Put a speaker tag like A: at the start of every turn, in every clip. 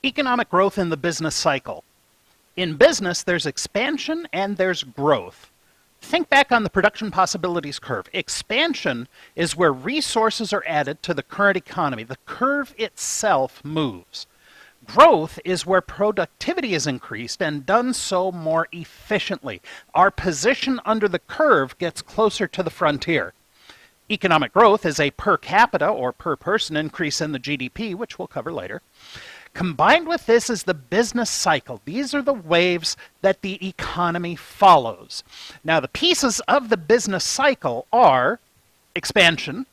A: Economic growth in the business cycle. In business, there's expansion and there's growth. Think back on the production possibilities curve. Expansion is where resources are added to the current economy. The curve itself moves. Growth is where productivity is increased and done so more efficiently. Our position under the curve gets closer to the frontier. Economic growth is a per capita or per person increase in the GDP, which we'll cover later. Combined with this is the business cycle. These are the waves that the economy follows. Now, the pieces of the business cycle are expansion.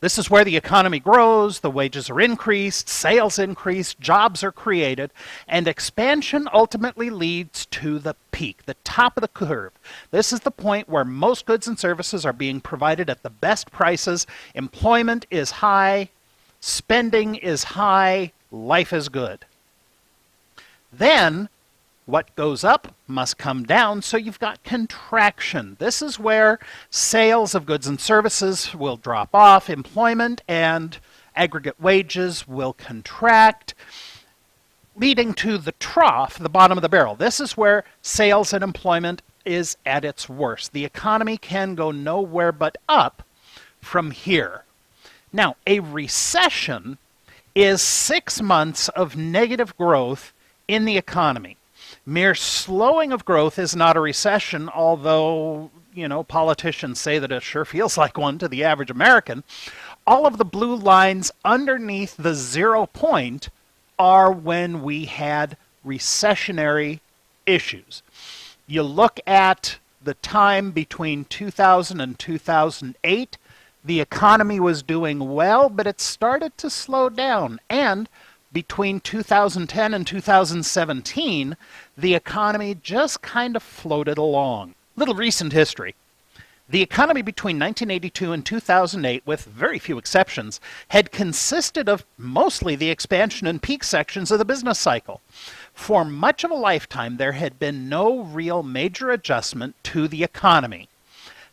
A: This is where the economy grows, the wages are increased, sales increase, jobs are created, and expansion ultimately leads to the peak, the top of the curve. This is the point where most goods and services are being provided at the best prices, employment is high, spending is high, life is good. Then, what goes up must come down, so you've got contraction. This is where sales of goods and services will drop off, employment and aggregate wages will contract, leading to the trough, the bottom of the barrel. This is where sales and employment is at its worst. The economy can go nowhere but up from here. Now, a recession is 6 months of negative growth in the economy. Mere slowing of growth is not a recession, although, politicians say that it sure feels like one to the average American. All of the blue lines underneath the 0 point are when we had recessionary issues. You look at the time between 2000 and 2008, the economy was doing well, but it started to slow down. And between 2010 and 2017, the economy just kind of floated along. Little recent history. The economy between 1982 and 2008, with very few exceptions, had consisted of mostly the expansion and peak sections of the business cycle. For much of a lifetime, there had been no real major adjustment to the economy.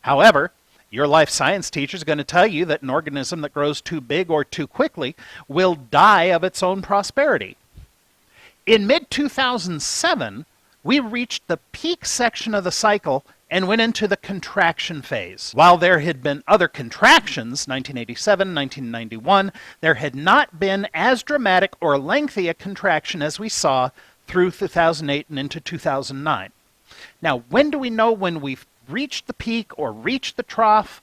A: However, your life science teacher is going to tell you that an organism that grows too big or too quickly will die of its own prosperity. In mid-2007, we reached the peak section of the cycle and went into the contraction phase. While there had been other contractions, 1987, 1991, there had not been as dramatic or lengthy a contraction as we saw through 2008 and into 2009. Now, when do we know when we've reached the peak or reached the trough?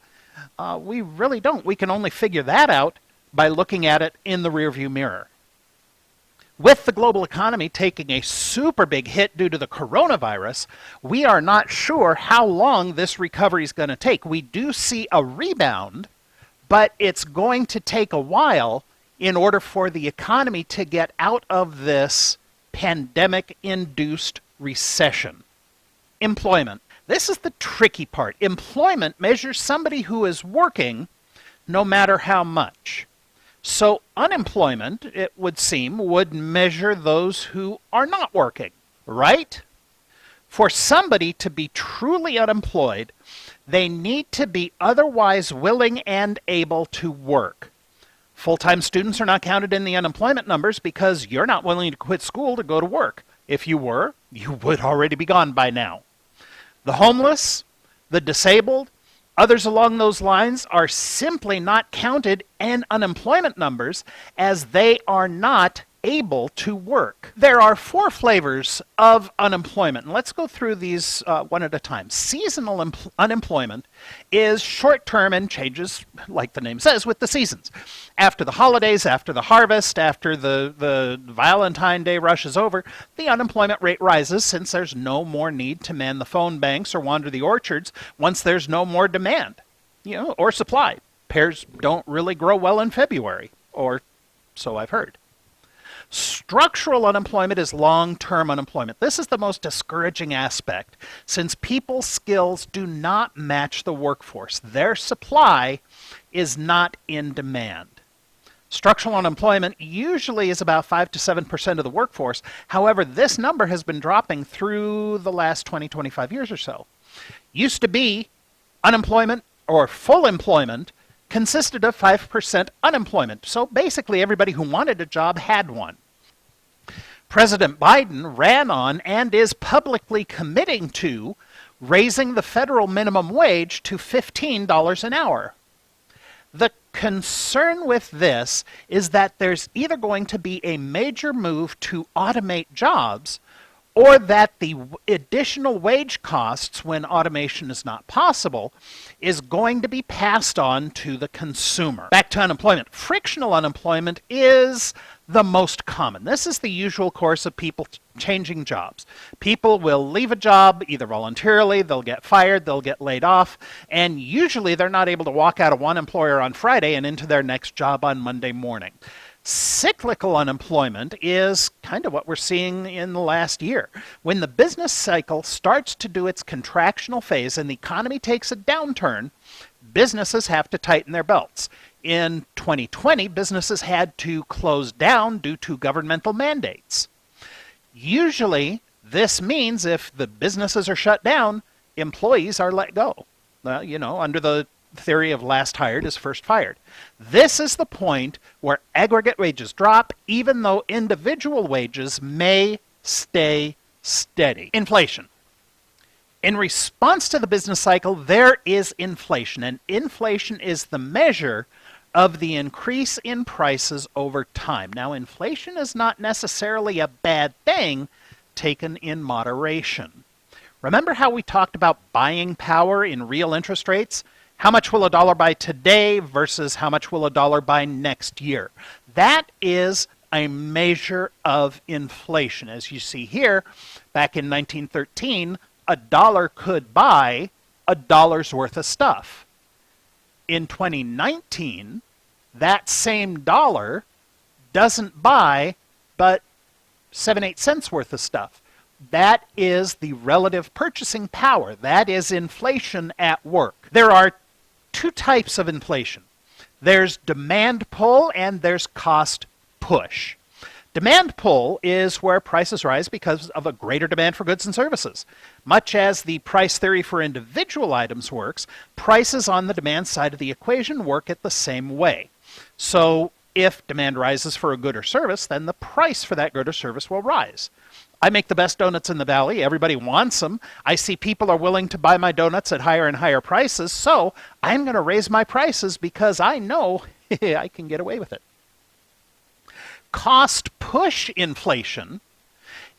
A: We really don't. We can only figure that out by looking at it in the rearview mirror. With the global economy taking a super big hit due to the coronavirus, we are not sure how long this recovery is going to take. We do see a rebound, but it's going to take a while in order for the economy to get out of this pandemic-induced recession. Employment. This is the tricky part. Employment measures somebody who is working no matter how much. So unemployment, it would seem, would measure those who are not working, right? For somebody to be truly unemployed, they need to be otherwise willing and able to work. Full-time students are not counted in the unemployment numbers because you're not willing to quit school to go to work. If you were, you would already be gone by now. The homeless, the disabled, others along those lines are simply not counted in unemployment numbers as they are not able to work. There are 4 flavors of unemployment, and let's go through these one at a time. Seasonal unemployment is short-term and changes, like the name says, with the seasons. After the holidays, after the harvest, after the Valentine Day rush is over, the unemployment rate rises since there's no more need to man the phone banks or wander the orchards once there's no more demand, or supply. Pears don't really grow well in February, or so I've heard. Structural unemployment is long-term unemployment. This is the most discouraging aspect, since people's skills do not match the workforce. Their supply is not in demand. Structural unemployment usually is about 5 to 7% of the workforce. However, this number has been dropping through the last 20, 25 years or so. Used to be unemployment or full employment consisted of 5% unemployment. So basically everybody who wanted a job had one. President Biden ran on and is publicly committing to raising the federal minimum wage to $15 an hour. The concern with this is that there's either going to be a major move to automate jobs, or that the additional wage costs when automation is not possible is going to be passed on to the consumer. Back to unemployment. Frictional unemployment is the most common. This is the usual course of people changing jobs. People will leave a job either voluntarily, they'll get fired, they'll get laid off, and usually they're not able to walk out of one employer on Friday and into their next job on Monday morning. Cyclical unemployment is kind of what we're seeing in the last year. When the business cycle starts to do its contractional phase and the economy takes a downturn, businesses have to tighten their belts. In 2020, businesses had to close down due to governmental mandates. Usually, this means if the businesses are shut down, employees are let go. Under the theory of last hired is first fired. This is the point where aggregate wages drop, even though individual wages may stay steady. Inflation. In response to the business cycle, there is inflation, and inflation is the measure of the increase in prices over time. Now, inflation is not necessarily a bad thing taken in moderation. Remember how we talked about buying power in real interest rates? How much will a dollar buy today versus how much will a dollar buy next year? That is a measure of inflation. As you see here, back in 1913, a dollar could buy a dollar's worth of stuff. In 2019, that same dollar doesn't buy but 7-8 cents worth of stuff. That is the relative purchasing power. That is inflation at work. There are two types of inflation. There's demand pull and there's cost push. Demand pull is where prices rise because of a greater demand for goods and services. Much as the price theory for individual items works, prices on the demand side of the equation work it the same way. So if demand rises for a good or service, then the price for that good or service will rise. I make the best donuts in the valley. Everybody wants them. I see people are willing to buy my donuts at higher and higher prices, so I'm going to raise my prices because I know I can get away with it. Cost push inflation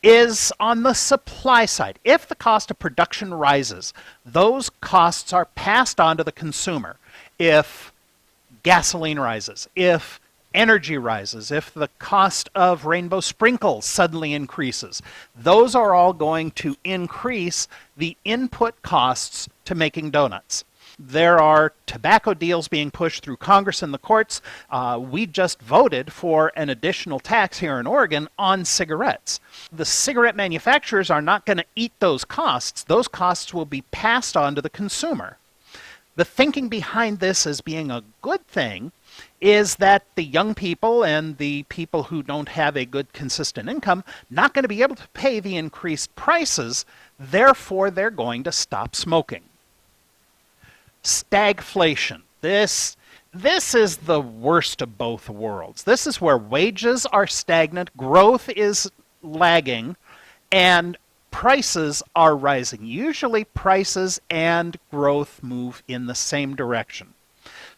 A: is on the supply side. If the cost of production rises, those costs are passed on to the consumer. If gasoline rises, if energy rises, if the cost of rainbow sprinkles suddenly increases, those are all going to increase the input costs to making donuts. There are tobacco deals being pushed through Congress and the courts. We just voted for an additional tax here in Oregon on cigarettes. The cigarette manufacturers are not going to eat those costs. Those costs will be passed on to the consumer. The thinking behind this as being a good thing is that the young people and the people who don't have a good consistent income not going to be able to pay the increased prices, therefore they're going to stop smoking. Stagflation. This is the worst of both worlds. This is where wages are stagnant, growth is lagging, and prices are rising. Usually prices and growth move in the same direction.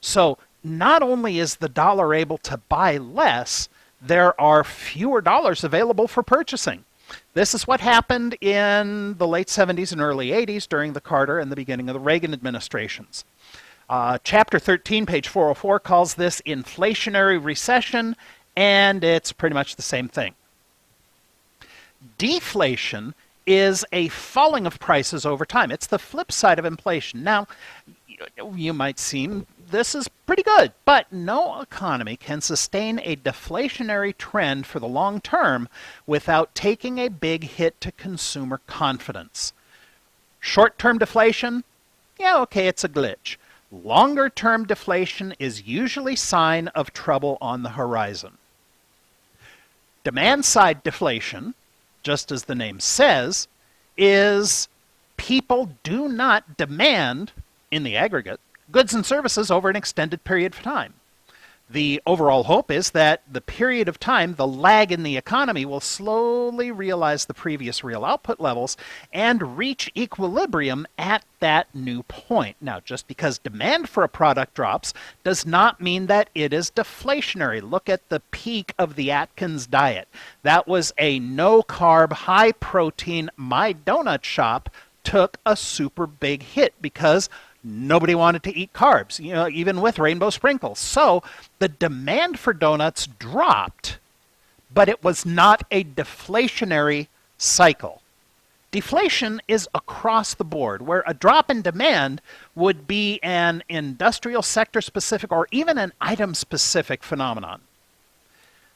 A: So not only is the dollar able to buy less, there are fewer dollars available for purchasing. This is what happened in the late 70s and early 80s during the Carter and the beginning of the Reagan administrations. Chapter 13, page 404, calls this inflationary recession, and it's pretty much the same thing. Deflation is a falling of prices over time. It's the flip side of inflation. Now, you might seem this is pretty good, but no economy can sustain a deflationary trend for the long term without taking a big hit to consumer confidence. Short-term deflation, yeah, okay, it's a glitch. Longer-term deflation is usually sign of trouble on the horizon. Demand-side deflation, just as the name says, is people do not demand, in the aggregate, goods and services over an extended period of time. The overall hope is that the period of time, the lag in the economy, will slowly realize the previous real output levels and reach equilibrium at that new point. Now, just because demand for a product drops does not mean that it is deflationary. Look at the peak of the Atkins diet. That was a no-carb, high-protein, my donut shop took a super big hit because nobody wanted to eat carbs, even with rainbow sprinkles. So the demand for donuts dropped, but it was not a deflationary cycle. Deflation is across the board, where a drop in demand would be an industrial sector specific or even an item specific phenomenon.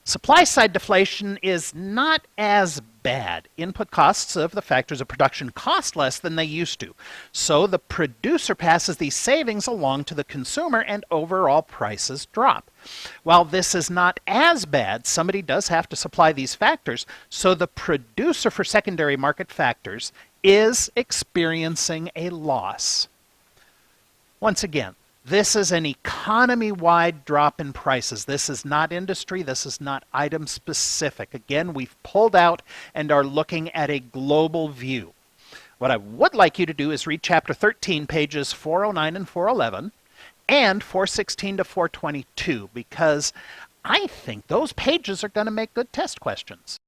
A: Supply side deflation is not as bad. Input costs of the factors of production cost less than they used to. So the producer passes these savings along to the consumer and overall prices drop. While this is not as bad, somebody does have to supply these factors, so the producer for secondary market factors is experiencing a loss. Once again, this is an economy-wide drop in prices. This is not industry. This is not item specific. Again, we've pulled out and are looking at a global view. What I would like you to do is read Chapter 13, pages 409 and 411, and 416 to 422, because I think those pages are going to make good test questions.